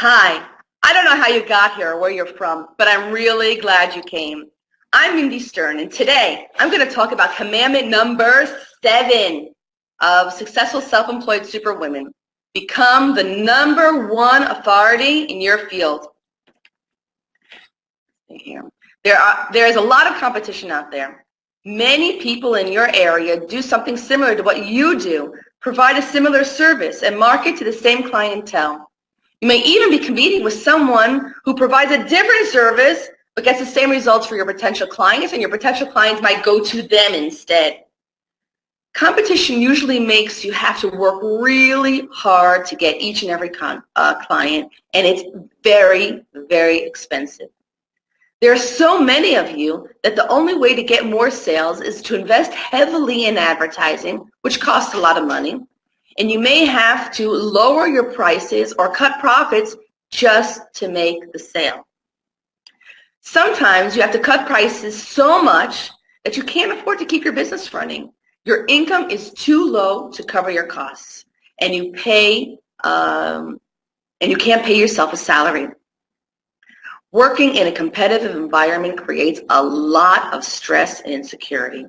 Hi, I don't know how you got here or where you're from, but I'm really glad you came. I'm Mindy Stern, and today I'm going to talk about commandment number 7 of successful self-employed superwomen. Become the #1 authority in your field. There is a lot of competition out there. Many people in your area do something similar to what you do, provide a similar service, and market to the same clientele. You may even be competing with someone who provides a different service but gets the same results for your potential clients, and your potential clients might go to them instead. Competition usually makes you have to work really hard to get each and every client, and it's very, very expensive. There are so many of you that the only way to get more sales is to invest heavily in advertising, which costs a lot of money. And you may have to lower your prices or cut profits just to make the sale. Sometimes you have to cut prices so much that you can't afford to keep your business running. Your income is too low to cover your costs, and you can't pay yourself a salary. Working in a competitive environment creates a lot of stress and insecurity.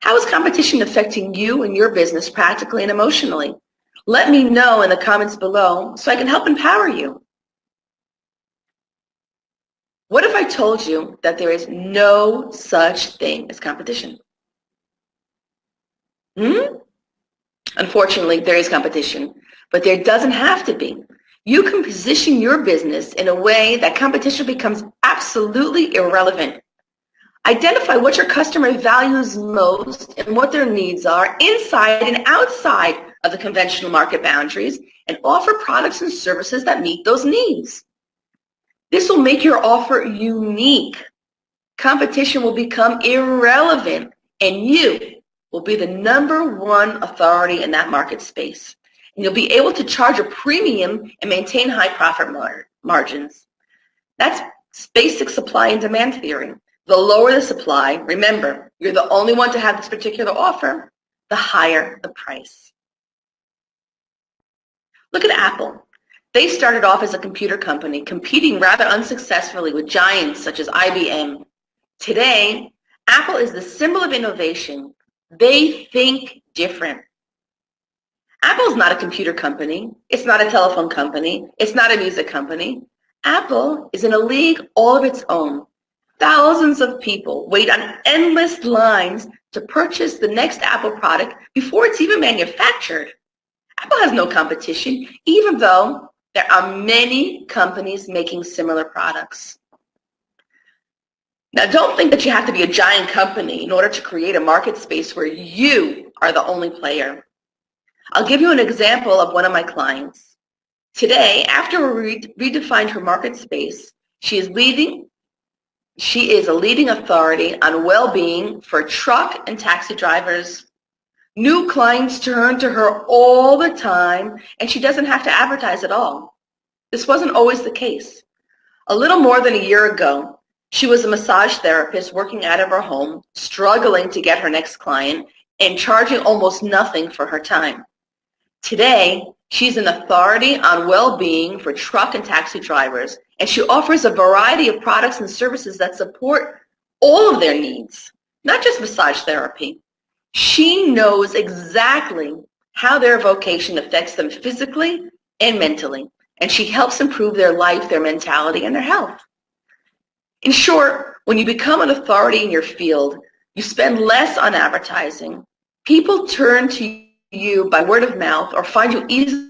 How is competition affecting you and your business practically and emotionally? Let me know in the comments below so I can help empower you. What if I told you that there is no such thing as competition? Unfortunately, there is competition, but there doesn't have to be. You can position your business in a way that competition becomes absolutely irrelevant. Identify what your customer values most and what their needs are inside and outside of the conventional market boundaries, and offer products and services that meet those needs. This will make your offer unique. Competition will become irrelevant, and you will be the #1 authority in that market space. And you'll be able to charge a premium and maintain high profit margins. That's basic supply and demand theory. The lower the supply, remember, you're the only one to have this particular offer, the higher the price. Look at Apple. They started off as a computer company, competing rather unsuccessfully with giants such as IBM. Today, Apple is the symbol of innovation. They think different. Apple is not a computer company. It's not a telephone company. It's not a music company. Apple is in a league all of its own. Thousands of people wait on endless lines to purchase the next Apple product before it's even manufactured. Apple has no competition, even though there are many companies making similar products. Now, don't think that you have to be a giant company in order to create a market space where you are the only player. I'll give you an example of one of my clients. Today, after we redefined her market space, she is a leading authority on well-being for truck and taxi drivers. New clients turn to her all the time, and she doesn't have to advertise at all. This wasn't always the case. A little more than a year ago, she was a massage therapist working out of her home, struggling to get her next client, and charging almost nothing for her time. Today, she's an authority on well-being for truck and taxi drivers, and she offers a variety of products and services that support all of their needs, not just massage therapy. She knows exactly how their vocation affects them physically and mentally, and she helps improve their life, their mentality, and their health. In short, when you become an authority in your field, you spend less on advertising. People turn to you by word of mouth or find you easily,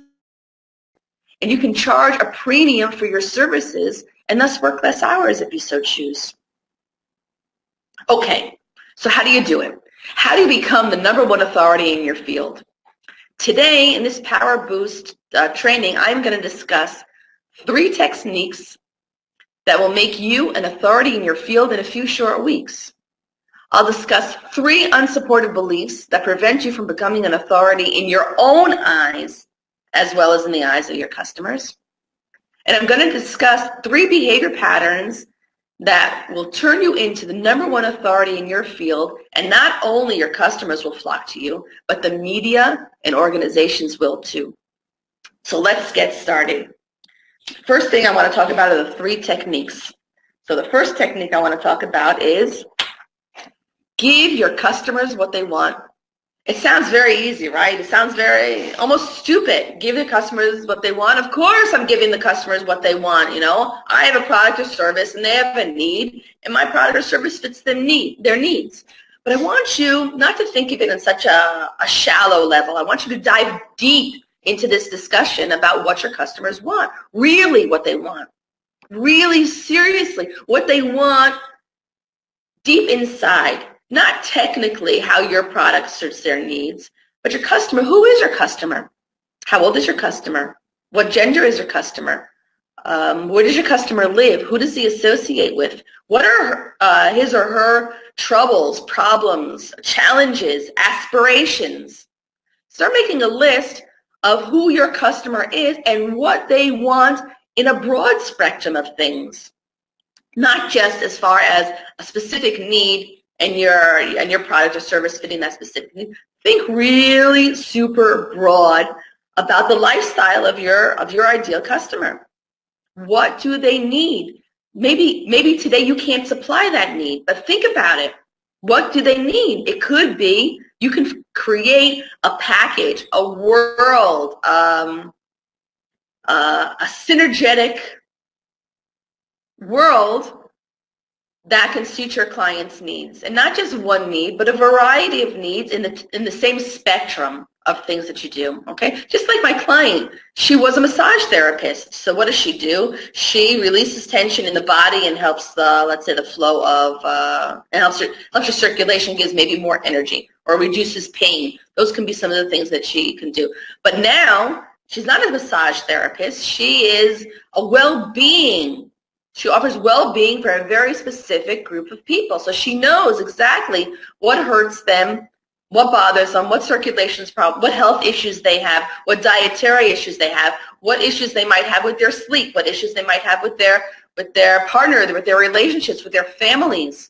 and you can charge a premium for your services and thus work less hours if you so choose. Okay, so how do you do it? How do you become the #1 authority in your field? Today, in this Power Boost training, I'm going to discuss 3 techniques that will make you an authority in your field in a few short weeks. I'll discuss 3 unsupported beliefs that prevent you from becoming an authority in your own eyes, as well as in the eyes of your customers. And I'm going to discuss 3 behavior patterns that will turn you into the #1 authority in your field, and not only your customers will flock to you, but the media and organizations will too. So let's get started. First thing I want to talk about are the 3 techniques. So the first technique I want to talk about is give your customers what they want. It sounds very easy, right? It sounds very almost stupid. Give the customers what they want. Of course I'm giving the customers what they want, you know. I have a product or service and they have a need, and my product or service fits their needs. But I want you not to think of it in such a shallow level. I want you to dive deep into this discussion about what your customers want, really what they want, really seriously what they want deep inside, not technically how your product suits their needs, but your customer. Who is your customer? How old is your customer? What gender is your customer? Where does your customer live? Who does he associate with? What are his or her troubles, problems, challenges, aspirations? Start making a list of who your customer is and what they want in a broad spectrum of things, not just as far as a specific need and your product or service fitting that specific need. Think really super broad about the lifestyle of your ideal customer. What do they need? Maybe today you can't supply that need, but think about it. What do they need? It could be you can create a package, a world, a synergetic world that can suit your client's needs, and not just one need, but a variety of needs in the same spectrum of things that you do. Okay, just like my client, she was a massage therapist. So what does she do? She releases tension in the body and helps the, let's say, the flow of and helps your circulation, gives maybe more energy, or reduces pain. Those can be some of the things that she can do. But now she's not a massage therapist. She is a well-being. She offers well-being for a very specific group of people. So she knows exactly what hurts them, what bothers them, what circulation's problem, what health issues they have, what dietary issues they have, what issues they might have with their sleep, what issues they might have with their partner, with their relationships, with their families,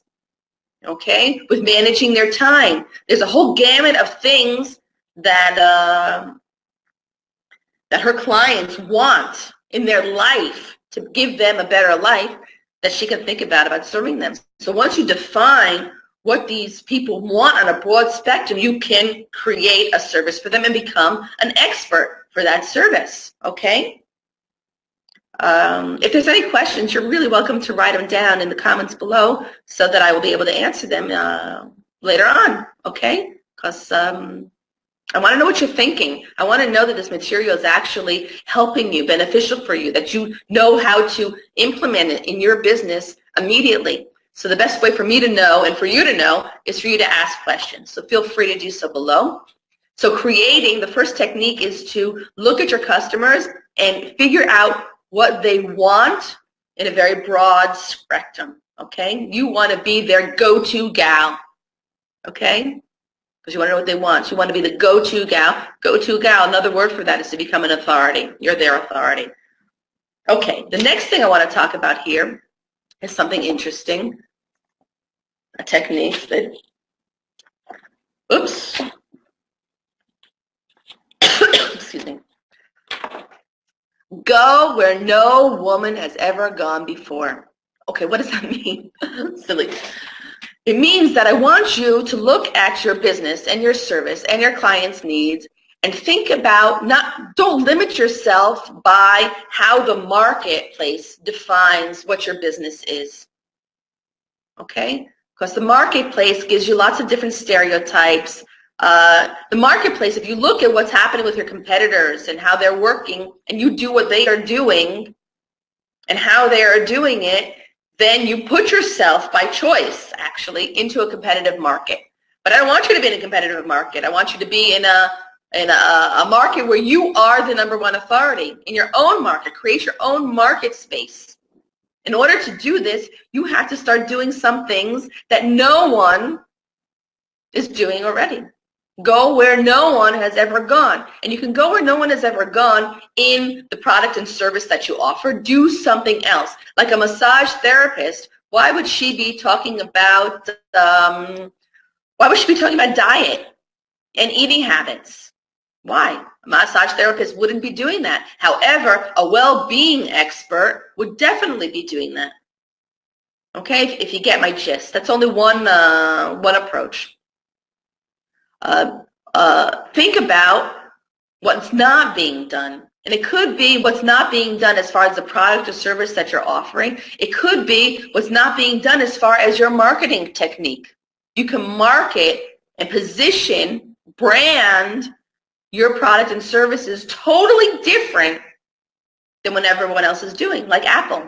okay, with managing their time. There's a whole gamut of things that that her clients want in their life to give them a better life that she can think about serving them. So once you define what these people want on a broad spectrum, you can create a service for them and become an expert for that service, okay? If there's any questions, you're really welcome to write them down in the comments below so that I will be able to answer them later on, okay? Because I want to know what you're thinking. I want to know that this material is actually helping you, beneficial for you, that you know how to implement it in your business immediately. So the best way for me to know and for you to know is for you to ask questions. So feel free to do so below. So creating, the first technique is to look at your customers and figure out what they want in a very broad spectrum, okay? You want to be their go-to gal, okay? Because you want to know what they want. You want to be the go-to gal. Go-to gal, another word for that is to become an authority. You're their authority. Okay, the next thing I want to talk about here is something interesting, a technique that, oops, excuse me. Go where no woman has ever gone before. Okay, what does that mean? Silly. It means that I want you to look at your business and your service and your clients' needs and think about, don't limit yourself by how the marketplace defines what your business is, okay? Because the marketplace gives you lots of different stereotypes. The marketplace, if you look at what's happening with your competitors and how they're working, and you do what they are doing and how they are doing it, then you put yourself by choice, actually, into a competitive market. But I don't want you to be in a competitive market. I want you to be in a market where you are the #1 authority in your own market. Create your own market space. In order to do this, you have to start doing some things that no one is doing already. Go where no one has ever gone. And you can go where no one has ever gone in the product and service that you offer. Do something else. Like a massage therapist, why would she be talking about diet and eating habits? Why? A massage therapist wouldn't be doing that. However, a well-being expert would definitely be doing that. Okay, if you get my gist. That's only one approach. Think about what's not being done. And it could be what's not being done as far as the product or service that you're offering. It could be what's not being done as far as your marketing technique. You can market and position, brand your product and services totally different than what everyone else is doing, like Apple.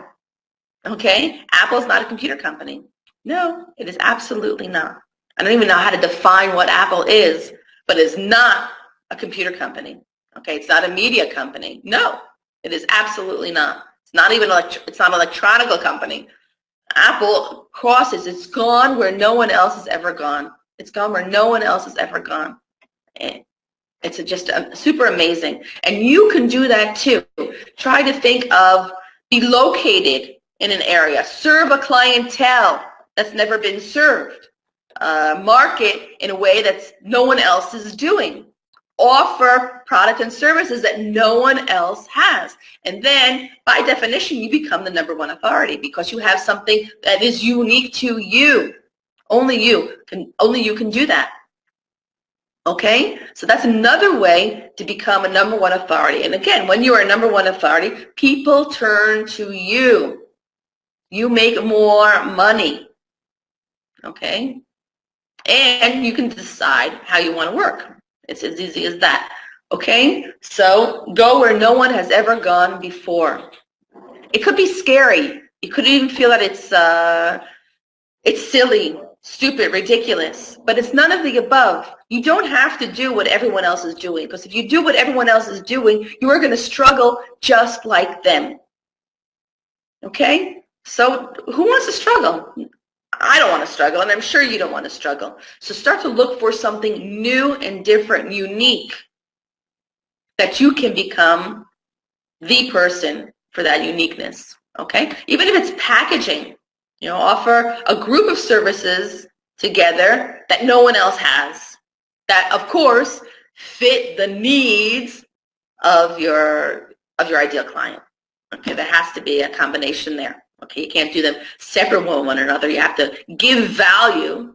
Okay? Apple's not a computer company. No, it is absolutely not. I don't even know how to define what Apple is, but it's not a computer company. Okay, it's not a media company. No, it is absolutely not. It's not even it's not an electronical company. Apple crosses. It's gone where no one else has ever gone. It's gone where no one else has ever gone. It's just super amazing. And you can do that too. Try to think of, be located in an area. Serve a clientele that's never been served. Market in a way that no one else is doing. Offer product and services that no one else has. And then, by definition, you become the #1 authority because you have something that is unique to you. Only you can do that. Okay? So that's another way to become a #1 authority. And again, when you are a #1 authority, people turn to you. You make more money. Okay? And you can decide how you want to work. It's as easy as that. Okay? So go where no one has ever gone before. It could be scary. You could even feel that it's silly, stupid, ridiculous. But it's none of the above. You don't have to do what everyone else is doing. Because if you do what everyone else is doing, you are going to struggle just like them. Okay? So who wants to struggle? I don't want to struggle, and I'm sure you don't want to struggle. So start to look for something new and different, unique, that you can become the person for that uniqueness, okay? Even if it's packaging, offer a group of services together that no one else has, that, of course, fit the needs of your ideal client. Okay, there has to be a combination there. Okay, you can't do them separate from one another. You have to give value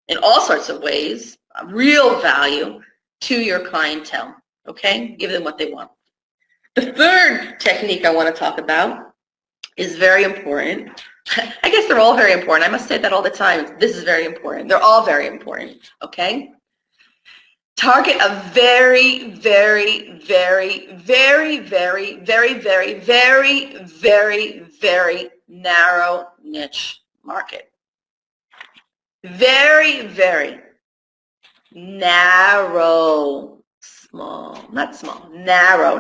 in all sorts of ways, real value to your clientele. Okay, give them what they want. The third technique I want to talk about is very important. I guess they're all very important. I must say that all the time. This is very important. They're all very important. Okay. Target a very, very, very, very, very, very, very, very, very, very narrow niche market. Very, very narrow, small, not small, narrow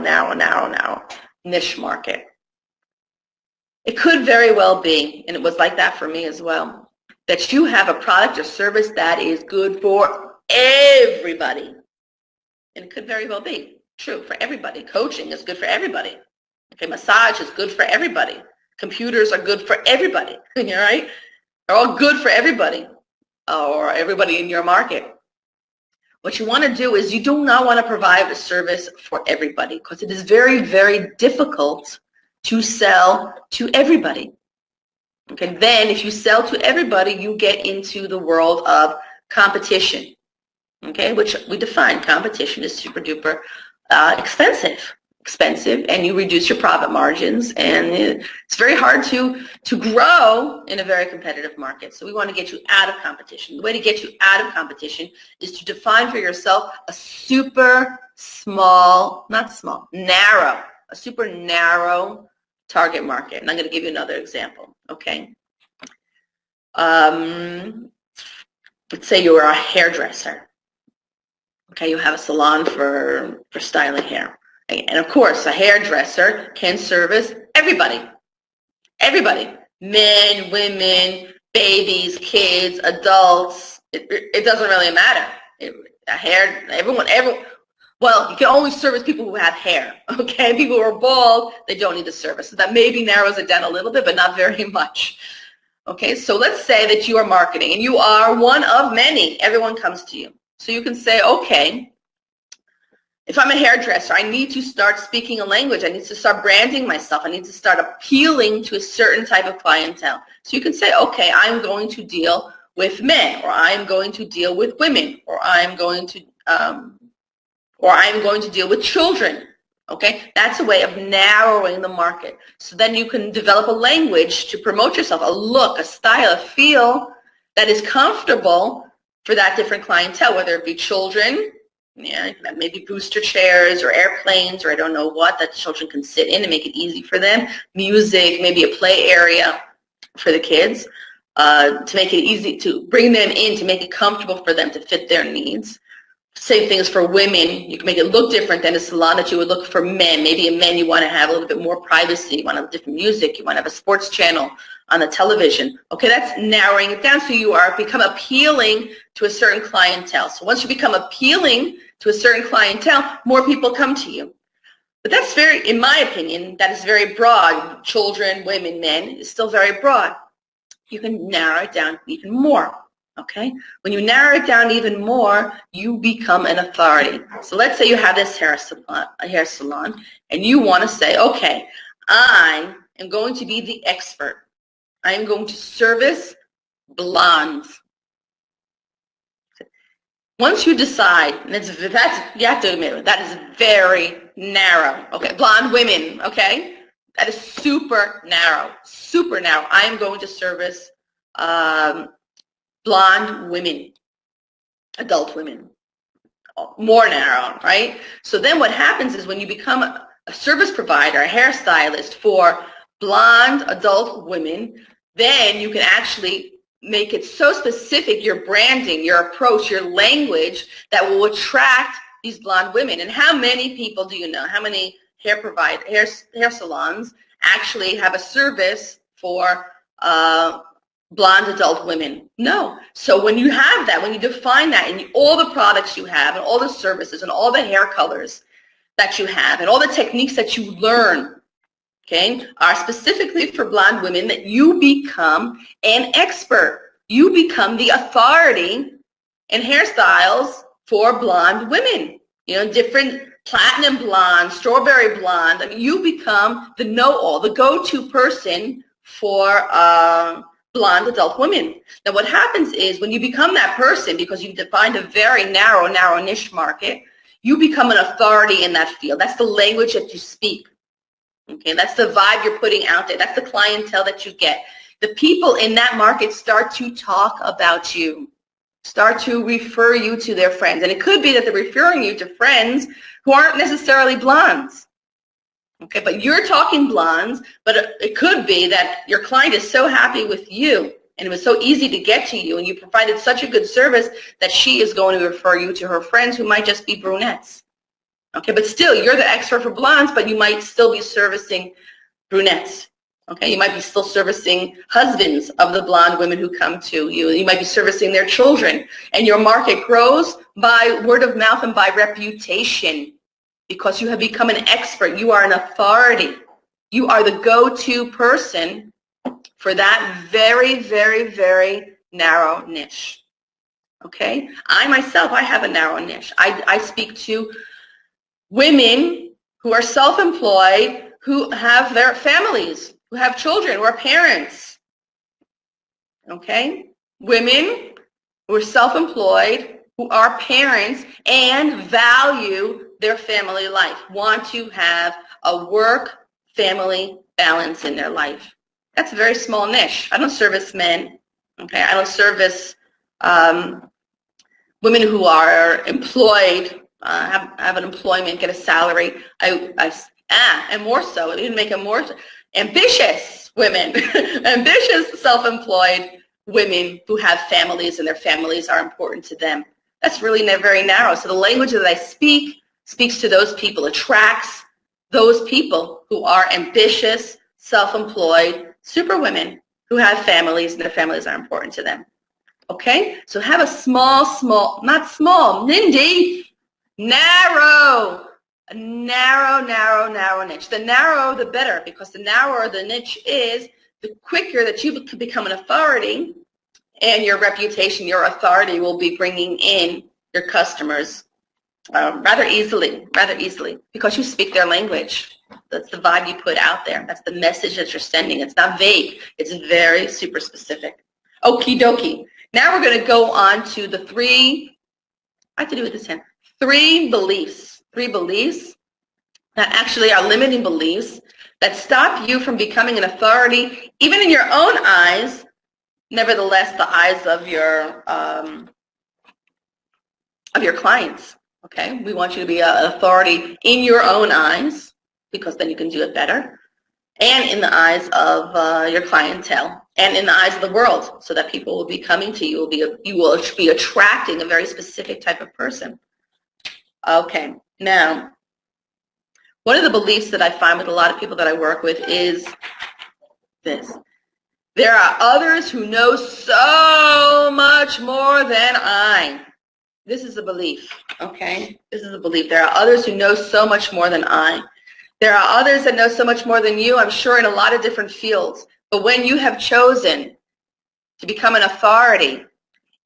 niche market. It could very well be, and it was like that for me as well, that you have a product or service that is good for everybody. And it could very well be true for everybody. Coaching is good for everybody. Okay, massage is good for everybody. Computers are good for everybody. All right? They're all good for everybody, or everybody in your market. What you want to do is you do not want to provide a service for everybody because it is very, very difficult to sell to everybody. Okay, then if you sell to everybody, you get into the world of competition. Okay, which we define competition is super duper expensive, and you reduce your profit margins, and it's very hard to grow in a very competitive market. So we want to get you out of competition. The way to get you out of competition is to define for yourself a super small, not small, narrow, a super narrow target market. And I'm going to give you another example. Okay. Let's say you are a hairdresser. Okay, you have a salon for styling hair. And of course, a hairdresser can service everybody. Everybody. Men, women, babies, kids, adults. It doesn't really matter. Everyone. Well, you can only service people who have hair. Okay, people who are bald, they don't need the service. So that maybe narrows it down a little bit, but not very much. Okay, so let's say that you are marketing, and you are one of many. Everyone comes to you. So you can say, okay, If I'm a hairdresser, I need to start speaking a language. I need to start branding myself. I need to start appealing to a certain type of clientele. So you can say, okay, I'm going to deal with men, or I'm going to deal with women, or I'm going to deal with children. Okay, that's a way of narrowing the market. So then you can develop a language to promote yourself, a look, a style, a feel that is comfortable for that different clientele, whether it be children, yeah, maybe booster chairs or airplanes or I don't know what that children can sit in and make it easy for them. Music, maybe a play area for the kids to make it easy to bring them in, to make it comfortable for them to fit their needs. Same thing as for women. You can make it look different than a salon that you would look for men. Maybe in men you want to have a little bit more privacy. You want to have different music. You want to have a sports channel on the television. Okay, that's narrowing it down so you are become appealing to a certain clientele. So once you become appealing to a certain clientele, more people come to you. But that's very, in my opinion, that is very broad. Children, women, men is still very broad. You can narrow it down even more. Okay? When you narrow it down even more, you become an authority. So let's say you have this hair salon, and you want to say, okay, I am going to be the expert. I am going to service blondes. Once you decide, and you have to admit it, that is very narrow. Okay, blonde women, okay? That is super narrow, super narrow. I am going to service blonde women, adult women, more narrow, right? So then what happens is when you become a service provider, a hairstylist for blonde adult women, then you can actually make it so specific, your branding, your approach, your language, that will attract these blonde women. And how many people do you know? How many hair salons actually have a service for blonde adult women? No. So when you have that, when you define that, and all the products you have, and all the services, and all the hair colors that you have, and all the techniques that you learn, okay, are specifically for blonde women, that you become an expert. You become the authority in hairstyles for blonde women. You know, different platinum blonde, strawberry blonde. I mean, you become the know-all, the go-to person for blonde adult women. Now, what happens is when you become that person, because you've defined a very narrow niche market, you become an authority in that field. That's the language that you speak. Okay, that's the vibe you're putting out there. That's the clientele that you get. The people in that market start to talk about you, start to refer you to their friends. And it could be that they're referring you to friends who aren't necessarily blondes. Okay, but you're talking blondes, but it could be that your client is so happy with you and it was so easy to get to you and you provided such a good service that she is going to refer you to her friends who might just be brunettes. Okay, but still, you're the expert for blondes, but you might still be servicing brunettes. Okay, you might be still servicing husbands of the blonde women who come to you. You might be servicing their children. And your market grows by word of mouth and by reputation because you have become an expert. You are an authority. You are the go-to person for that very, very, very narrow niche. Okay, I myself, I have a narrow niche. I speak to women who are self-employed, who have their families, who have children, who are parents, okay? Women who are self-employed, who are parents, and value their family life, want to have a work-family balance in their life. That's a very small niche. I don't service men, okay? I don't service women who are employed, have an employment, get a salary. And more so, even make them more ambitious women, ambitious self-employed women who have families and their families are important to them. That's really very narrow. So the language that I speak speaks to those people, attracts those people who are ambitious, self-employed, super women who have families and their families are important to them. Okay? So have a not small, Mindy, narrow niche. The narrower, the better, because the narrower the niche is, the quicker that you can become an authority, and your reputation, your authority will be bringing in your customers rather easily, because you speak their language. That's the vibe you put out there. That's the message that you're sending. It's not vague. It's very super specific. Okie dokie. Now we're going to go on to the I have to do with this hand, three beliefs that actually are limiting beliefs that stop you from becoming an authority, even in your own eyes, nevertheless the eyes of your clients. Okay, we want you to be an authority in your own eyes, because then you can do it better, and in the eyes of your clientele, and in the eyes of the world, so that people will be coming to you. You will be attracting a very specific type of person. Okay, now, one of the beliefs that I find with a lot of people that I work with is this. There are others who know so much more than I. This is a belief, okay? This is a belief. There are others who know so much more than I. There are others that know so much more than you, I'm sure, in a lot of different fields. But when you have chosen to become an authority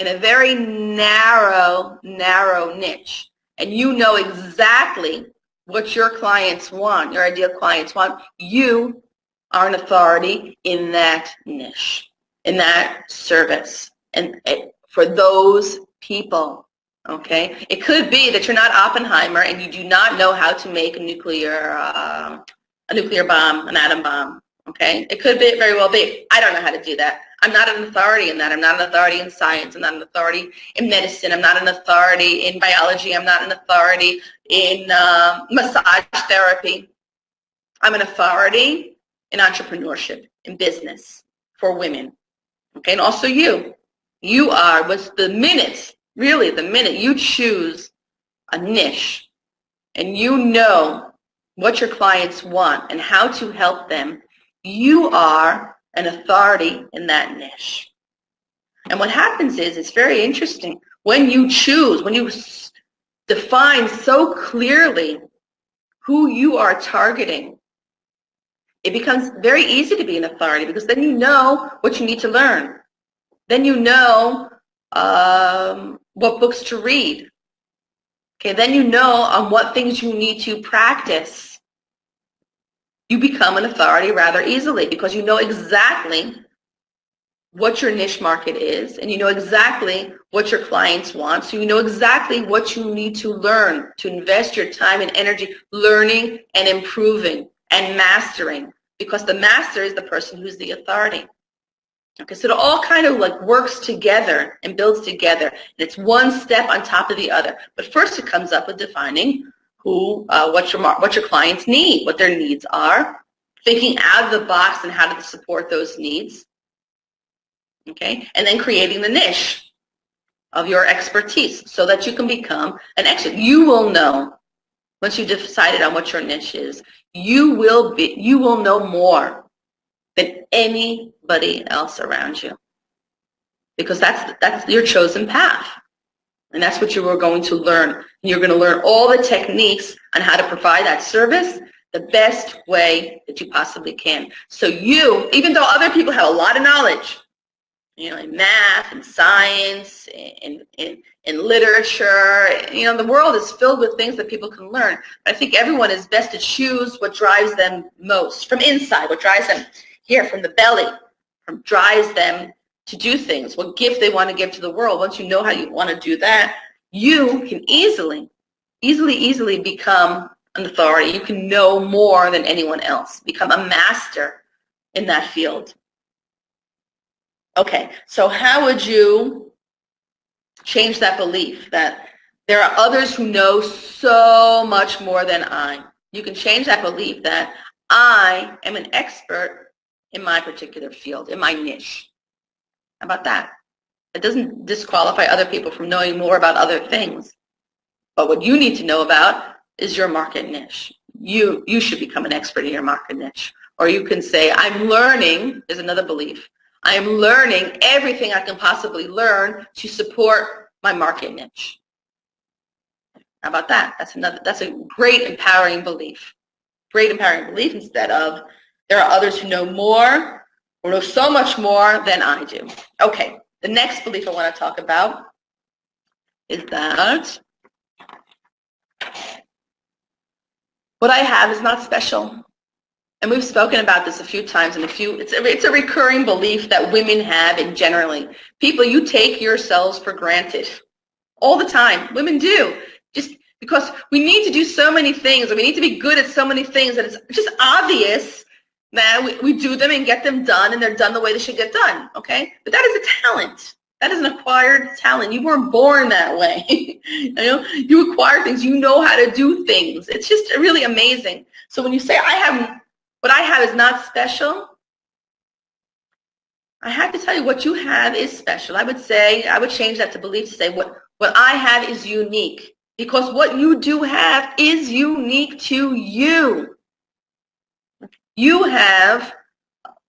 in a very narrow niche, and you know exactly what your clients want, your ideal clients want, you are an authority in that niche, in that service, and for those people. Okay, it could be that you're not Oppenheimer and you do not know how to make a nuclear bomb, an atom bomb. Okay, it could very well be. I don't know how to do that. I'm not an authority in that. I'm not an authority in science. I'm not an authority in medicine. I'm not an authority in biology. I'm not an authority in massage therapy. I'm an authority in entrepreneurship, in business, for women. Okay, and also you. You are, the minute you choose a niche and you know what your clients want and how to help them, you are an authority in that niche. And what happens is, it's very interesting, when you define so clearly who you are targeting, it becomes very easy to be an authority, because then you know what you need to learn. Then you know what books to read. Okay, then you know on what things you need to practice. You become an authority rather easily, because you know exactly what your niche market is, and you know exactly what your clients want, so you know exactly what you need to learn, to invest your time and energy learning and improving and mastering, because the master is the person who's the authority. Okay, so it all kind of like works together and builds together, and it's one step on top of the other. But first, it comes up with defining what your clients need, what their needs are, thinking out of the box and how to support those needs. Okay, and then creating the niche of your expertise so that you can become an expert. You will know once you've decided on what your niche is. You will know more than anybody else around you, because that's your chosen path, and that's what you are going to learn. And you're going to learn all the techniques on how to provide that service the best way that you possibly can. So you, even though other people have a lot of knowledge, in math and science and literature, the world is filled with things that people can learn. But I think everyone is best to choose what drives them most from inside, what drives them here from the belly, drives them to do things, what gift they want to give to the world. Once you know how you want to do that, you can easily become an authority. You can know more than anyone else, become a master in that field. Okay, so how would you change that belief that there are others who know so much more than I? You can change that belief that I am an expert in my particular field, in my niche. How about that? It doesn't disqualify other people from knowing more about other things. But what you need to know about is your market niche. You should become an expert in your market niche. Or you can say, I'm learning, there's another belief, I am learning everything I can possibly learn to support my market niche. How about that? That's a great empowering belief. Great empowering belief, instead of there are others who know more or know so much more than I do. Okay, the next belief I want to talk about is that What I have is not special. And we've spoken about this a few times, and it's a recurring belief that women have, and generally, people, you take yourselves for granted all the time. Women do, just because we need to do so many things, and we need to be good at so many things that it's just obvious that we do them and get them done, and they're done the way they should get done. Okay, but that is a talent. That is an acquired talent. You weren't born that way. You acquire things. You know how to do things. It's just really amazing. So when you say what I have is not special, I have to tell you what you have is special. I would change that to belief, to say what I have is unique, because what you do have is unique to you. You have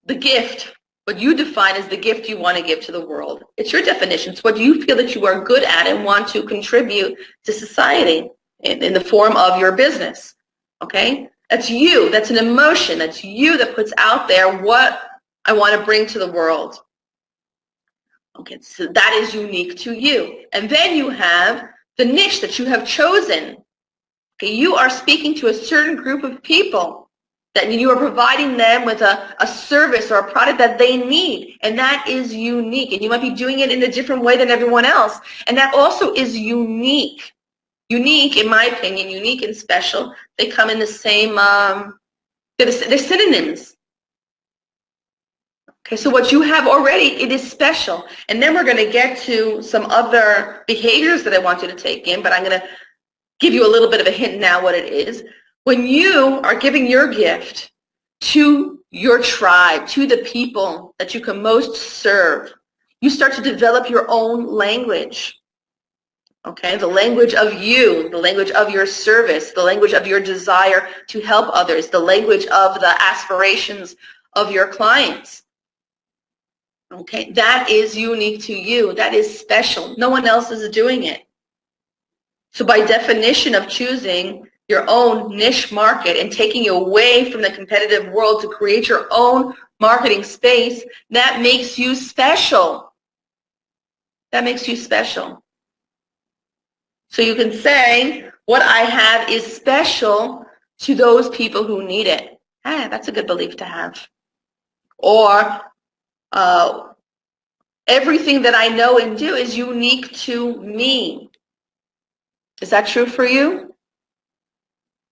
the gift. What you define as the gift you want to give to the world. It's your definition. It's what you feel that you are good at and want to contribute to society in the form of your business. Okay? That's you. That's an emotion. That's you that puts out there what I want to bring to the world. Okay, so that is unique to you. And then you have the niche that you have chosen. Okay, you are speaking to a certain group of people, that you are providing them with a service or a product that they need, and that is unique. And you might be doing it in a different way than everyone else, and that also is unique. Unique, in my opinion, unique and special, they come in the same, they're synonyms. Okay, so what you have already, it is special. And then we're going to get to some other behaviors that I want you to take in, but I'm going to give you a little bit of a hint now what it is. When you are giving your gift to your tribe, to the people that you can most serve, you start to develop your own language. Okay, the language of you, the language of your service, the language of your desire to help others, the language of the aspirations of your clients. Okay, that is unique to you. That is special. No one else is doing it. So by definition of choosing your own niche market and taking you away from the competitive world to create your own marketing space, that makes you special. That makes you special. So you can say, what I have is special to those people who need it. That's a good belief to have. Or everything that I know and do is unique to me. Is that true for you?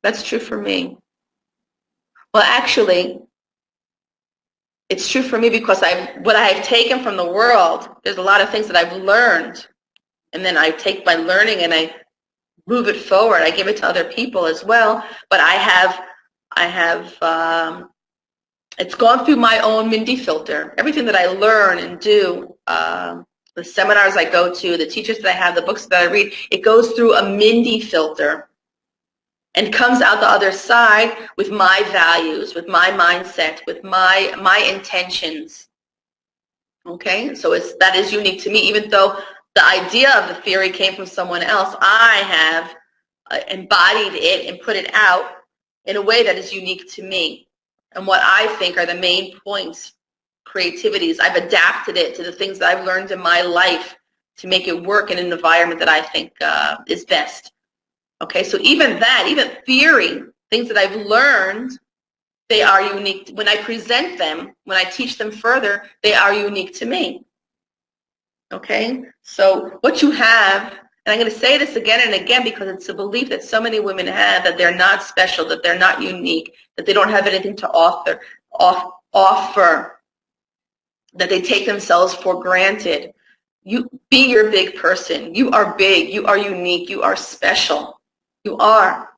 That's true for me. Well, actually, it's true for me because what I have taken from the world, there's a lot of things that I've learned. And then I take my learning and I move it forward. I give it to other people as well. But it's gone through my own Mindy filter. Everything that I learn and do, the seminars I go to, the teachers that I have, the books that I read, it goes through a Mindy filter and comes out the other side with my values, with my mindset, with my intentions. Okay, so that is unique to me, even though the idea of the theory came from someone else. I have embodied it and put it out in a way that is unique to me and what I think are the main points, creativities. I've adapted it to the things that I've learned in my life to make it work in an environment that I think is best. Okay, so even theory, things that I've learned, they are unique. When I present them, when I teach them further, they are unique to me. Okay, so what you have, and I'm going to say this again and again because it's a belief that so many women have, that they're not special, that they're not unique, that they don't have anything to offer, that they take themselves for granted. You be your big person. You are big. You are unique. You are special. You are.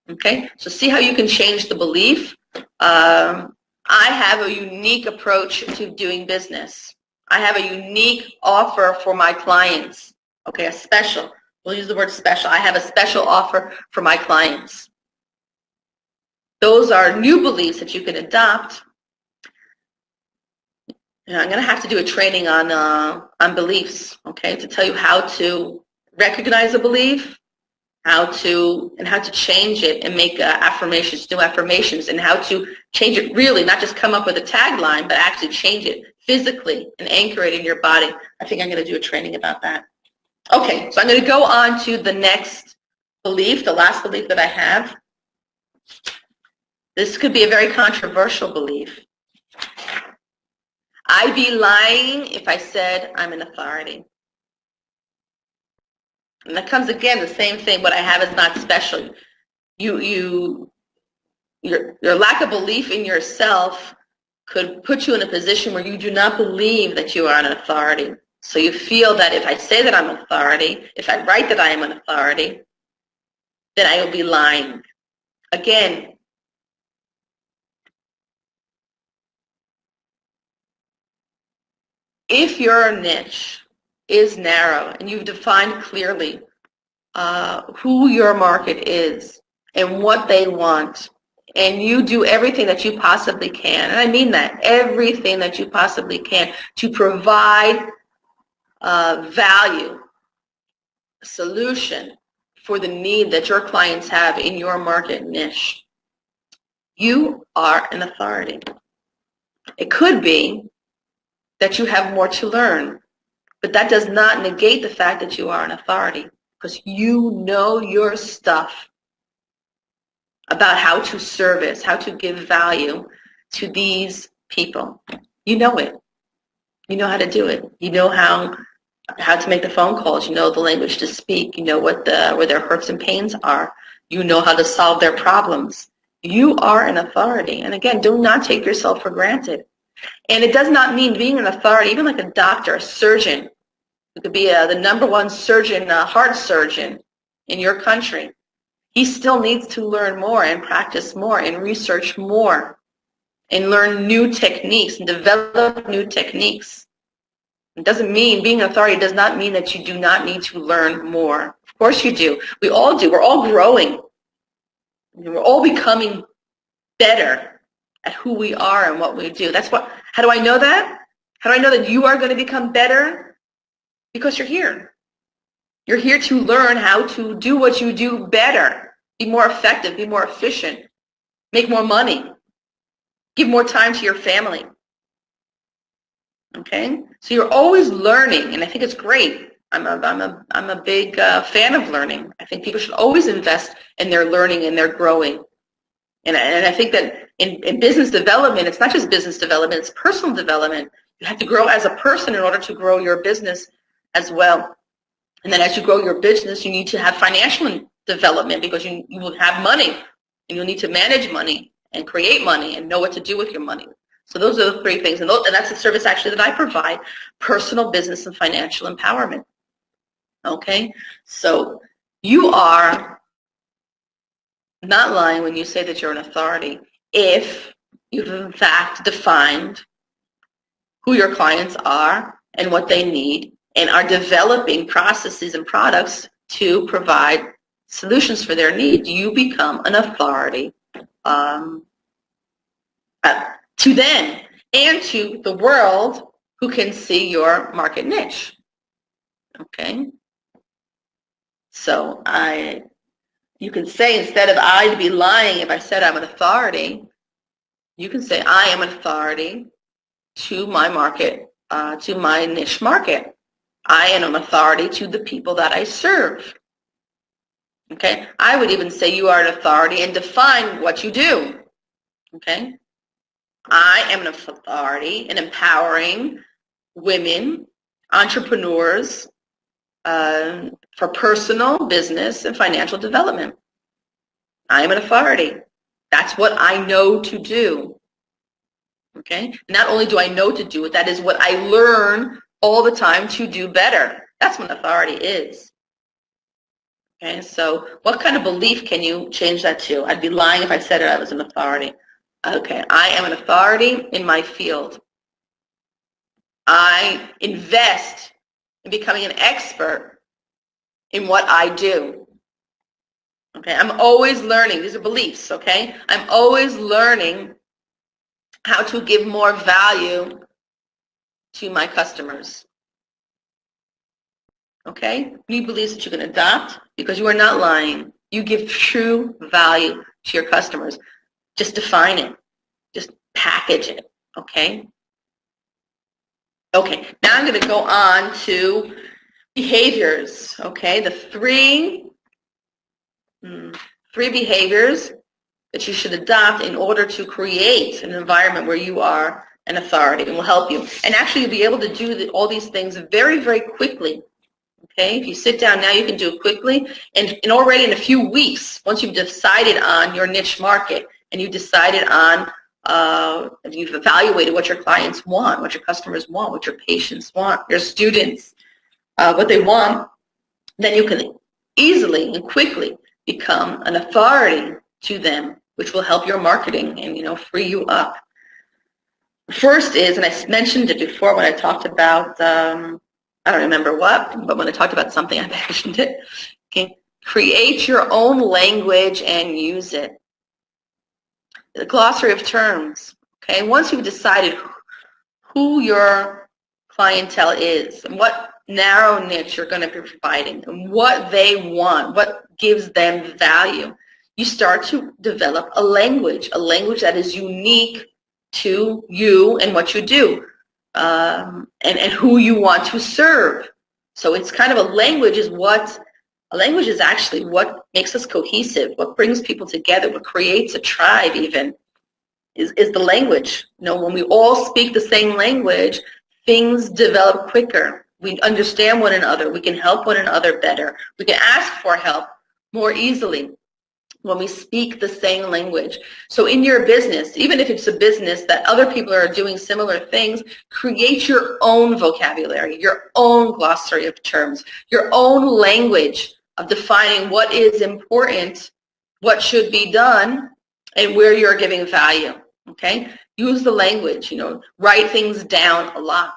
Okay, so see how you can change the belief. I have a unique approach to doing business. I have a unique offer for my clients. Okay, a special. We'll use the word special. I have a special offer for my clients. Those are new beliefs that you can adopt. And I'm going to have to do a training on beliefs, okay, to tell you how to recognize a belief, how to change it and make affirmations, new affirmations, and how to change it really, not just come up with a tagline, but actually change it physically and anchor it in your body. I think I'm going to do a training about that. Okay, so I'm going to go on to the next belief, the last belief that I have. This could be a very controversial belief. I'd be lying if I said I'm an authority. And that comes again, the same thing, what I have is not special. Your lack of belief in yourself could put you in a position where you do not believe that you are an authority. So you feel that if I say that I'm an authority, if I write that I am an authority, then I will be lying. Again, if your niche is narrow and you've defined clearly who your market is and what they want, and you do everything that you possibly can, and I mean that, everything that you possibly can to provide value, solution for the need that your clients have in your market niche, you are an authority. It could be that you have more to learn, but that does not negate the fact that you are an authority, because you know your stuff about how to service, how to give value to these people. You know it. You know how to do it. You know how to make the phone calls. You know the language to speak. You know where their hurts and pains are. You know how to solve their problems. You are an authority. And again, do not take yourself for granted. And it does not mean being an authority, even like a doctor, a surgeon, who could be the #1 surgeon, heart surgeon in your country. He still needs to learn more and practice more and research more and learn new techniques and develop new techniques. It doesn't mean, being an authority does not mean that you do not need to learn more. Of course you do. We all do. We're all growing. We're all becoming better at who we are and what we do. How do I know that? How do I know that you are going to become better? Because you're here. You're here to learn how to do what you do better, be more effective, be more efficient, make more money, give more time to your family. Okay? So you're always learning, and I think it's great. I'm a big fan of learning. I think people should always invest in their learning and their growing. And I think that in business development, it's not just business development, it's personal development. You have to grow as a person in order to grow your business as well. And then as you grow your business, you need to have financial development, because you will have money, and you'll need to manage money and create money and know what to do with your money. So those are the 3 things. And that's the service actually that I provide: personal, business, and financial empowerment. Okay? So you are not lying when you say that you're an authority if you've in fact defined who your clients are and what they need, and are developing processes and products to provide solutions for their needs. You become an authority to them and to the world who can see your market niche. Okay? So you can say, instead of I'd be lying if I said I'm an authority, you can say I am an authority to my market, to my niche market. I am an authority to the people that I serve. Okay? I would even say you are an authority and define what you do. Okay? I am an authority in empowering women, entrepreneurs, for personal, business, and financial development. I am an authority. That's what I know to do. Okay? Not only do I know to do it, that is what I learn all the time to do better. That's what authority is. Okay, so what kind of belief can you change that to? I'd be lying if I said I was an authority. Okay, I am an authority in my field. I invest in becoming an expert in what I do. Okay, I'm always learning. These are beliefs, okay? I'm always learning how to give more value to my customers. Okay? New beliefs that you can adopt, because you are not lying. You give true value to your customers. Just define it. Just package it. Okay? Okay, now I'm going to go on to behaviors. Okay, the three behaviors that you should adopt in order to create an environment where you are an authority, and will help you. And actually, you'll be able to do all these things very, very quickly. Okay, if you sit down now, you can do it quickly, and already in a few weeks, once you've decided on your niche market and you've decided on, you've evaluated what your clients want, what your customers want, what your patients want, your students, what they want, then you can easily and quickly become an authority to them, which will help your marketing and free you up. First is, and I mentioned it before when I talked about, I don't remember what, but when I talked about something, I mentioned it. Okay, create your own language and use it. The glossary of terms. Okay, once you've decided who your clientele is and what narrow niche you're going to be providing and what they want, what gives them value, you start to develop a language that is unique to you and what you do, and who you want to serve. So it's kind of a language is actually what makes us cohesive, what brings people together, what creates a tribe even, is the language. When we all speak the same language, things develop quicker. We understand one another. We can help one another better. We can ask for help more easily when we speak the same language. So in your business, even if it's a business that other people are doing similar things, create your own vocabulary, your own glossary of terms, your own language of defining what is important, what should be done, and where you're giving value. Okay? Use the language, write things down a lot.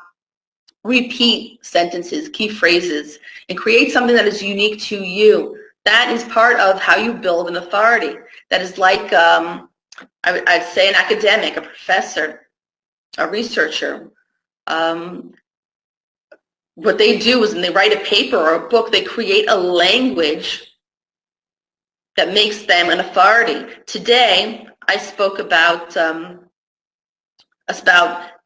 Repeat sentences, key phrases, and create something that is unique to you. That is part of how you build an authority. That is like, I'd say, an academic, a professor, a researcher. What they do is when they write a paper or a book, they create a language that makes them an authority. Today, I spoke about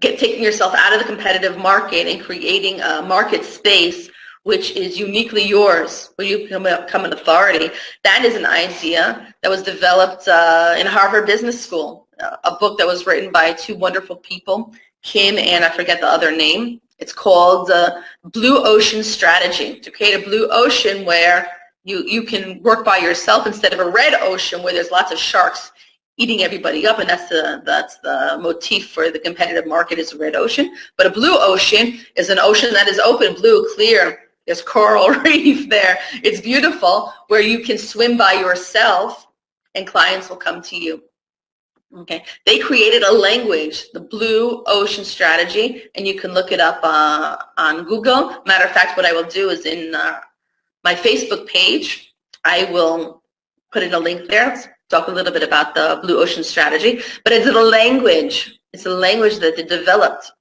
taking yourself out of the competitive market and creating a market space which is uniquely yours, where you become an authority. That is an idea that was developed in Harvard Business School, a book that was written by two wonderful people, Kim and I forget the other name. It's called Blue Ocean Strategy, to create a blue ocean where you can work by yourself instead of a red ocean where there's lots of sharks eating everybody up, and that's the motif for the competitive market, is a red ocean. But a blue ocean is an ocean that is open, blue, clear. There's coral reef there. It's beautiful, where you can swim by yourself and clients will come to you. Okay, they created a language, the Blue Ocean Strategy, and you can look it up on Google. Matter of fact, what I will do is in my Facebook page, I will put in a link there. Let's talk a little bit about the Blue Ocean Strategy. But it's a language. It's a language that they developed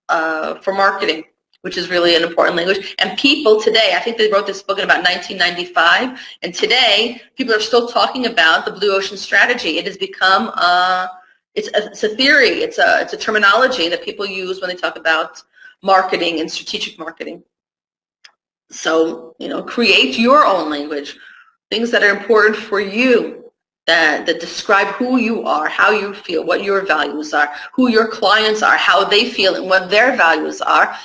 for marketing, which is really an important language. And people today, I think they wrote this book in about 1995, and today people are still talking about the Blue Ocean Strategy. It has become it's a theory, it's a terminology that people use when they talk about marketing and strategic marketing. So, create your own language, things that are important for you, that describe who you are, how you feel, what your values are, who your clients are, how they feel, and what their values are.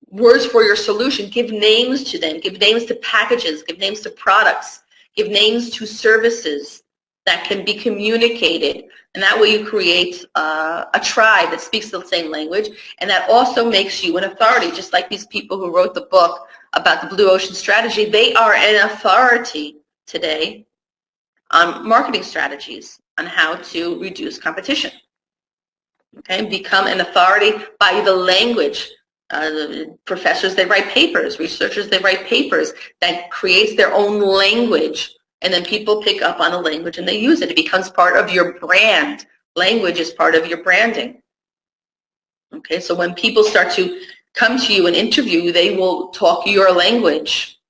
Words for your solution. Give names to them. Give names to packages. Give names to products. Give names to services that can be communicated. And that way you create a tribe that speaks the same language, and that also makes you an authority, just like these people who wrote the book about the Blue Ocean Strategy. They are an authority today on marketing strategies, on how to reduce competition. Okay, become an authority by the language. Professors, they write papers. Researchers, they write papers that creates their own language, and then people pick up on the language and they use it. It becomes part of your brand. Language is part of your branding. Okay, so when people start to come to you and interview you, they will talk your language,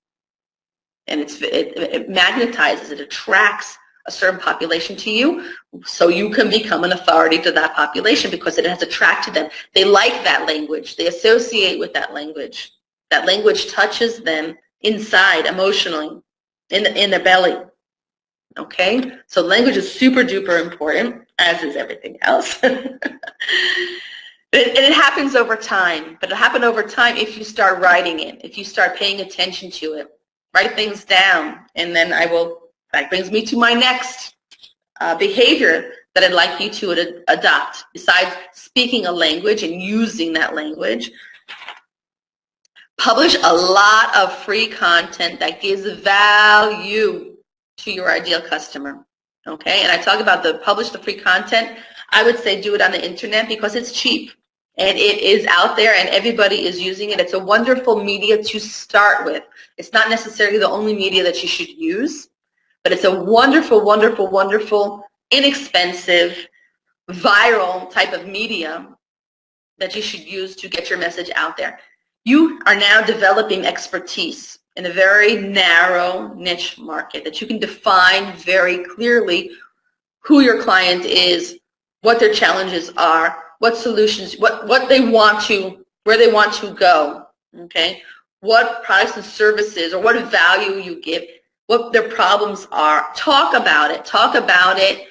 and it magnetizes, it attracts a certain population to you, so you can become an authority to that population because it has attracted them. They like that language. They associate with that language. That language touches them inside, emotionally, in their belly. Okay? So language is super duper important, as is everything else. And it happens over time, but it'll happen over time if you start writing it, if you start paying attention to it. Write things down, and then that brings me to my next behavior that I'd like you to adopt. Besides speaking a language and using that language, publish a lot of free content that gives value to your ideal customer. Okay, and I talk about publish the free content. I would say do it on the internet because it's cheap. And it is out there and everybody is using it. It's a wonderful media to start with. It's not necessarily the only media that you should use, but it's a wonderful, wonderful, wonderful, inexpensive, viral type of media that you should use to get your message out there. You are now developing expertise in a very narrow niche market that you can define very clearly who your client is, what their challenges are, what solutions, what they want to, where they want to go, okay? What products and services or what value you give, what their problems are. Talk about it. Talk about it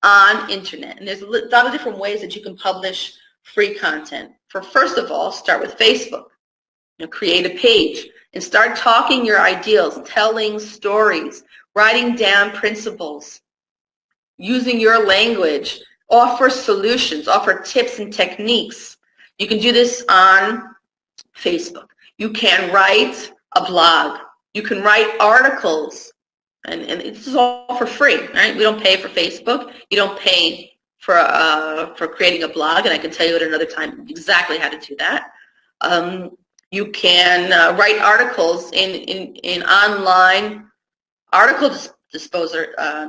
on internet. And there's a lot of different ways that you can publish free content. First of all, start with Facebook. Create a page and start talking your ideals, telling stories, writing down principles, using your language. Offer solutions, offer tips and techniques. You can do this on Facebook. You can write a blog. You can write articles. And this is all for free, right? We don't pay for Facebook. You don't pay for creating a blog, and I can tell you at another time exactly how to do that. You can write articles in online article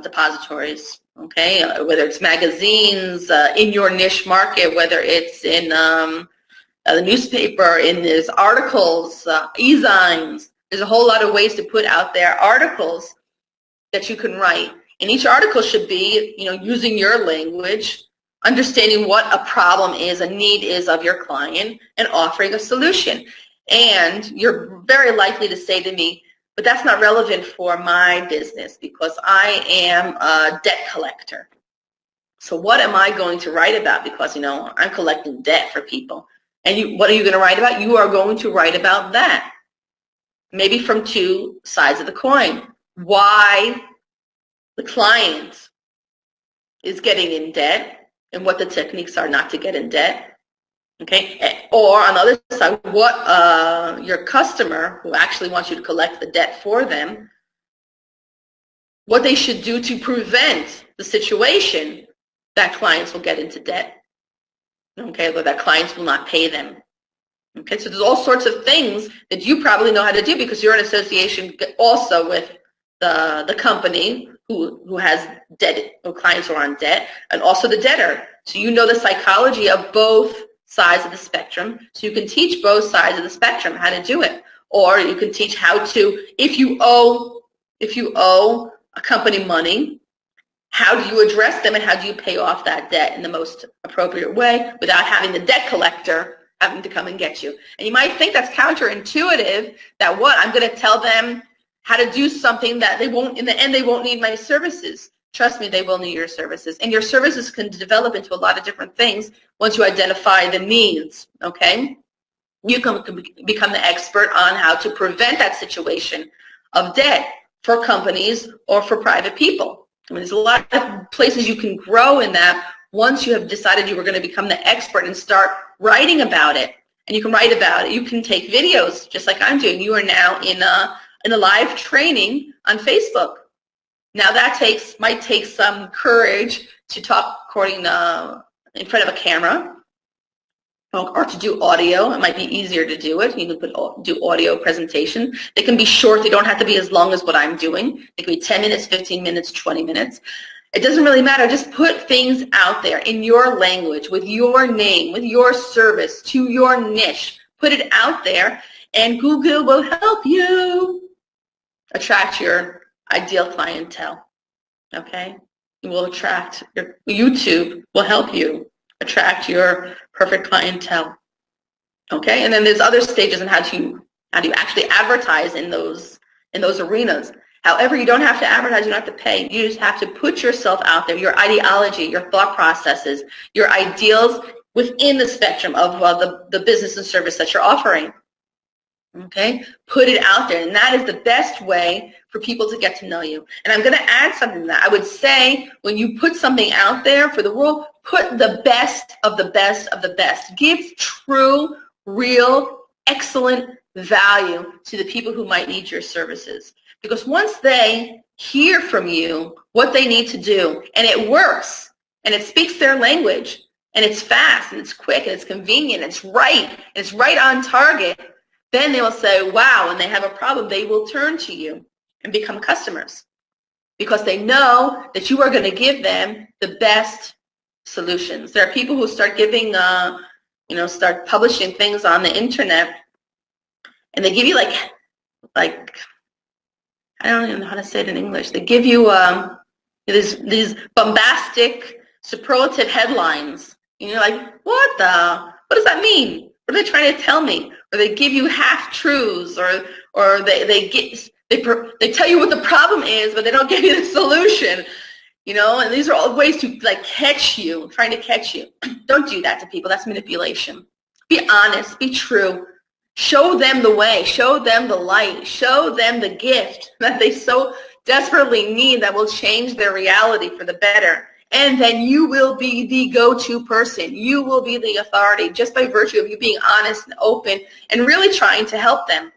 depositories. Okay, whether it's magazines in your niche market, whether it's in the newspaper, in these articles, e-zines. There's a whole lot of ways to put out there articles that you can write. And each article should be, using your language, understanding what a problem is, a need is of your client, and offering a solution. And you're very likely to say to me, but that's not relevant for my business because I am a debt collector. So what am I going to write about? Because, I'm collecting debt for people. And what are you going to write about? You are going to write about that. Maybe from two sides of the coin. Why the client is getting in debt and what the techniques are not to get in debt. Okay, or on the other side, what your customer who actually wants you to collect the debt for them, what they should do to prevent the situation that clients will get into debt. Okay, or that clients will not pay them. Okay, so there's all sorts of things that you probably know how to do because you're in association also with the company who has debt, or clients who are on debt, and also the debtor. So you know the psychology of both sides of the spectrum, so you can teach both sides of the spectrum how to do it. Or you can teach how to, if you owe a company money, how do you address them and how do you pay off that debt in the most appropriate way without having the debt collector having to come and get you. And you might think that's counterintuitive, that I'm going to tell them how to do something that in the end they won't need my services. Trust me, they will need your services. And your services can develop into a lot of different things once you identify the needs, okay? You can become the expert on how to prevent that situation of debt for companies or for private people. I mean, there's a lot of places you can grow in that once you have decided you were going to become the expert and start writing about it. And you can write about it. You can take videos just like I'm doing. You are now in a live training on Facebook. Now that might take some courage to talk according in front of a camera or to do audio. It might be easier to do it. You can do audio presentation. They can be short. They don't have to be as long as what I'm doing. They can be 10 minutes, 15 minutes, 20 minutes. It doesn't really matter. Just put things out there in your language, with your name, with your service, to your niche. Put it out there, and Google will help you attract your ideal clientele, okay? It will attract, YouTube will help you attract your perfect clientele, okay? And then there's other stages on how do you actually advertise in those arenas. However, you don't have to advertise, you don't have to pay. You just have to put yourself out there, your ideology, your thought processes, your ideals within the spectrum of the business and service that you're offering. Okay? Put it out there, and that is the best way for people to get to know you. And I'm going to add something to that. I would say when you put something out there for the world, put the best of the best of the best. Give true, real, excellent value to the people who might need your services. Because once they hear from you what they need to do, and it works, and it speaks their language, and it's fast, and it's quick, and it's convenient, and it's right on target, then they will say, wow, when they have a problem, they will turn to you and become customers because they know that you are going to give them the best solutions. There are people who start giving, start publishing things on the internet, and they give you like I don't even know how to say it in English. They give you these bombastic, superlative headlines. And you're like, what does that mean? What are they trying to tell me? Or they give you half-truths, or they tell you what the problem is, but they don't give you the solution. And these are all ways to catch you, trying to catch you. Don't do that to people. That's manipulation. Be honest. Be true. Show them the way. Show them the light. Show them the gift that they so desperately need that will change their reality for the better. And then you will be the go-to person. You will be the authority just by virtue of you being honest and open and really trying to help them.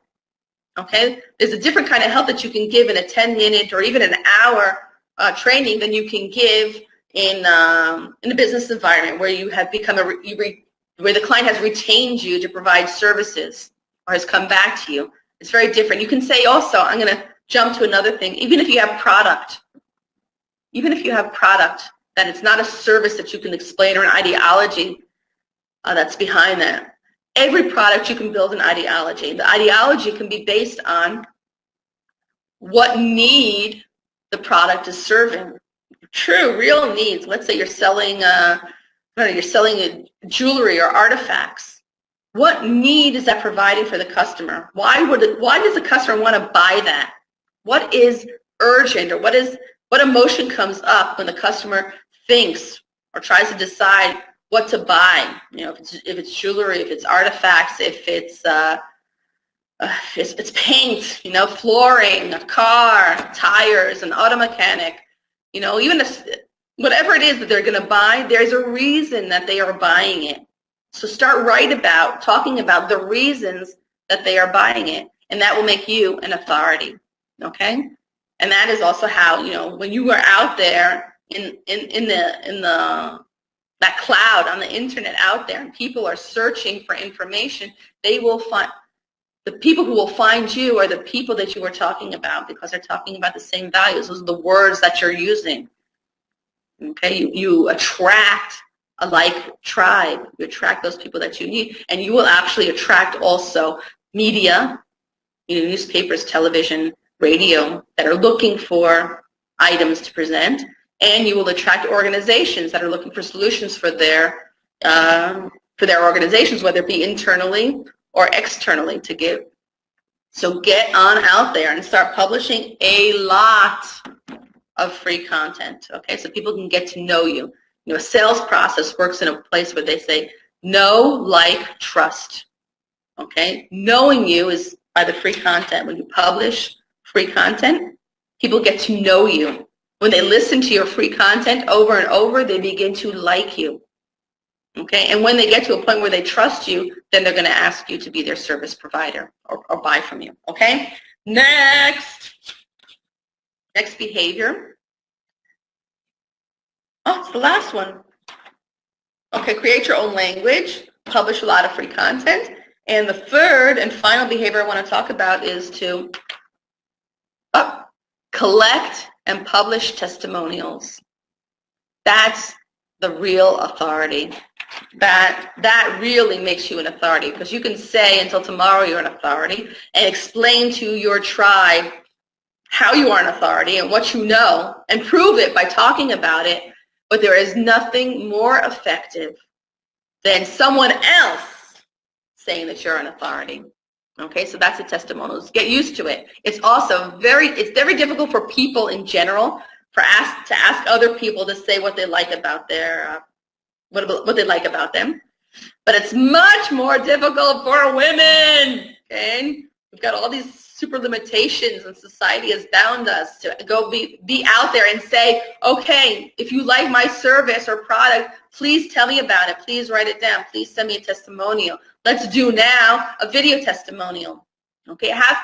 Okay? There's a different kind of help that you can give in a 10-minute or even an hour training than you can give in a business environment where you have become where the client has retained you to provide services or has come back to you. It's very different. You can say also, I'm going to jump to another thing, even if you have product, that it's not a service that you can explain or an ideology that's behind that. Every product you can build an ideology. The ideology can be based on what need the product is serving. True, real needs. Let's say you're selling jewelry or artifacts. What need is that providing for the customer? Why does the customer want to buy that? What is urgent, or what emotion comes up when the customer thinks or tries to decide what to buy? If it's jewelry, if it's artifacts, if it's paint, flooring, a car, tires, an auto mechanic, even whatever it is that they're going to buy, there's a reason that they are buying it. So start talking about the reasons that they are buying it, and that will make you an authority. Okay? And that is also how, when you are out there in that cloud on the internet out there, and people are searching for information, they will find the people who will find you are the people that you are talking about, because they're talking about the same values. Those are the words that you're using. Okay, you attract a like tribe. You attract those people that you need, and you will actually attract also media, newspapers, television, radio, that are looking for items to present, and you will attract organizations that are looking for solutions for their organizations, whether it be internally or externally to give. So get on out there and start publishing a lot of free content, okay, so people can get to know you. A sales process works in a place where they say, know, like, trust, okay? Knowing you is by the free content. When you publish free content, people get to know you. When they listen to your free content over and over, they begin to like you, okay? And when they get to a point where they trust you, then they're going to ask you to be their service provider or buy from you, okay? Next behavior. Oh, it's the last one. Okay, create your own language, publish a lot of free content. And the third and final behavior I want to talk about is to collect and publish testimonials. That's the real authority. That really makes you an authority, because you can say until tomorrow you're an authority and explain to your tribe how you are an authority and what you know, and prove it by talking about it. But there is nothing more effective than someone else saying that you're an authority. Okay, so that's the testimonials. Get used to it. It's also it's very difficult for people in general to ask other people to say what they like about what they like about them. But it's much more difficult for women. Okay, we've got all these super limitations, and society has bound us to go be out there and say, okay, if you like my service or product, please tell me about it. Please write it down. Please send me a testimonial. Let's do now a video testimonial. Okay, have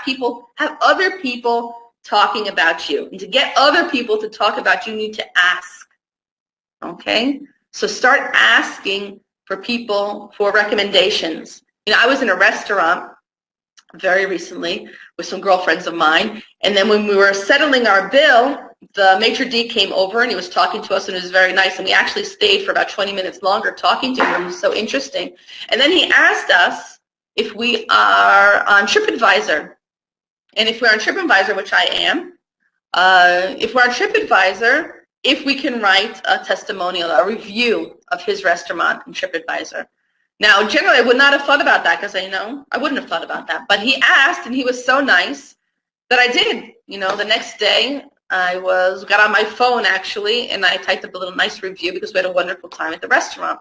other people talking about you. And to get other people to talk about you, you need to ask. Okay, so start asking for people for recommendations. You know, I was in a restaurant very recently with some girlfriends of mine, and then when we were settling our bill, the maitre d' came over and he was talking to us, and it was very nice, and we actually stayed for about 20 minutes longer talking to him. It was so interesting. And then he asked us if we are on TripAdvisor, and if we're on TripAdvisor, which I am, if we're on TripAdvisor, if we can write a testimonial, a review of his restaurant in TripAdvisor. Now, generally, I would not have thought about that because I wouldn't have thought about that. But he asked, and he was so nice that I did. You know, the next day, I got on my phone, actually, and I typed up a little nice review because we had a wonderful time at the restaurant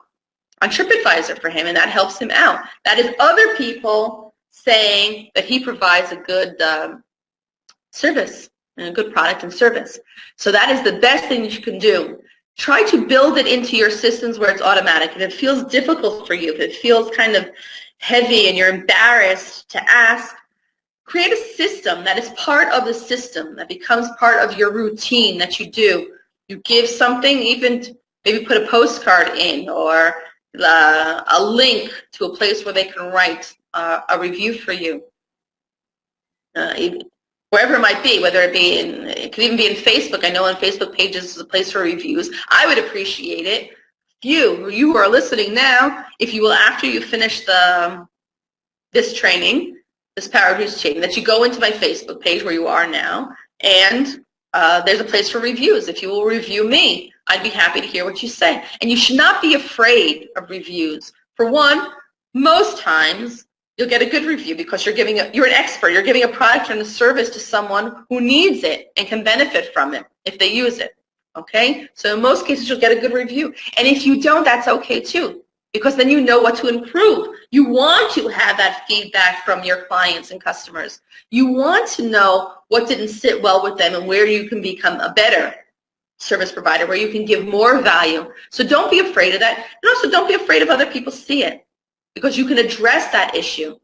on TripAdvisor for him, and that helps him out. That is other people saying that he provides a good service and a good product and service. So that is the best thing you can do. Try to build it into your systems where it's automatic. If it feels difficult for you, if it feels kind of heavy and you're embarrassed to ask, create a system that is part of the system, that becomes part of your routine that you do. You give something, even maybe put a postcard in or a link to a place where they can write a review for you. Wherever it might be, whether it could even be in Facebook. I know on Facebook pages is a place for reviews. I would appreciate it. You who are listening now, if you will, after you finish this training, this Power Reviews training, that you go into my Facebook page where you are now, and there's a place for reviews. If you will review me, I'd be happy to hear what you say. And you should not be afraid of reviews. For one, most times, you'll get a good review because you're an expert. You're giving a product and a service to someone who needs it and can benefit from it if they use it. Okay? So in most cases, you'll get a good review. And if you don't, that's okay too, because then you know what to improve. You want to have that feedback from your clients and customers. You want to know what didn't sit well with them and where you can become a better service provider, where you can give more value. So don't be afraid of that. And also don't be afraid of other people see it, because you can address that issue.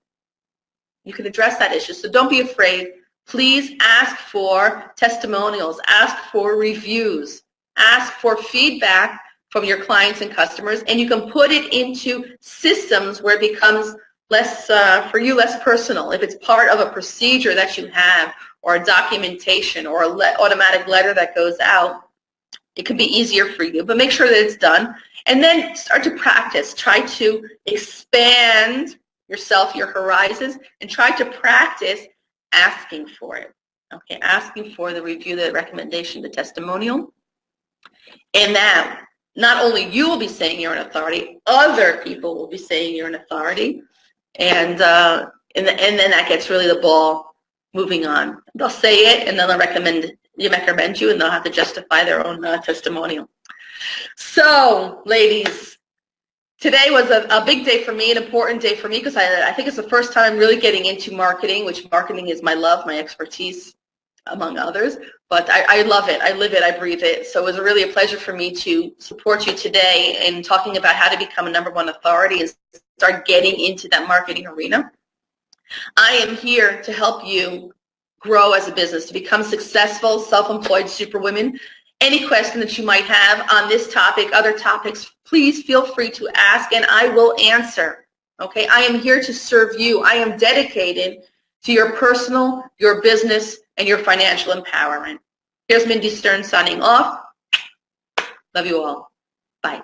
You can address that issue. So don't be afraid. Please ask for testimonials. Ask for reviews. Ask for feedback from your clients and customers, and you can put it into systems where it becomes less, for you, less personal. If it's part of a procedure that you have, or a documentation, or an automatic letter that goes out, it could be easier for you. But make sure that it's done. And then start to practice. Try to expand yourself, your horizons, and try to practice asking for it. Okay, asking for the review, the recommendation, the testimonial. And that not only you will be saying you're an authority, other people will be saying you're an authority. And then that gets really the ball moving on. They'll say it, and then they'll recommend you, and they'll have to justify their own testimonial. So, ladies, today was a big day for me, an important day for me, because I think it's the first time I'm really getting into marketing, which marketing is my love, my expertise, among others. But I love it. I live it. I breathe it. So it was really a pleasure for me to support you today in talking about how to become a #1 authority and start getting into that marketing arena. I am here to help you grow as a business, to become successful, self-employed superwomen. Any question that you might have on this topic, other topics, please feel free to ask, and I will answer. Okay, I am here to serve you. I am dedicated to your personal, your business, and your financial empowerment. Here's Mindy Stern signing off. Love you all. Bye.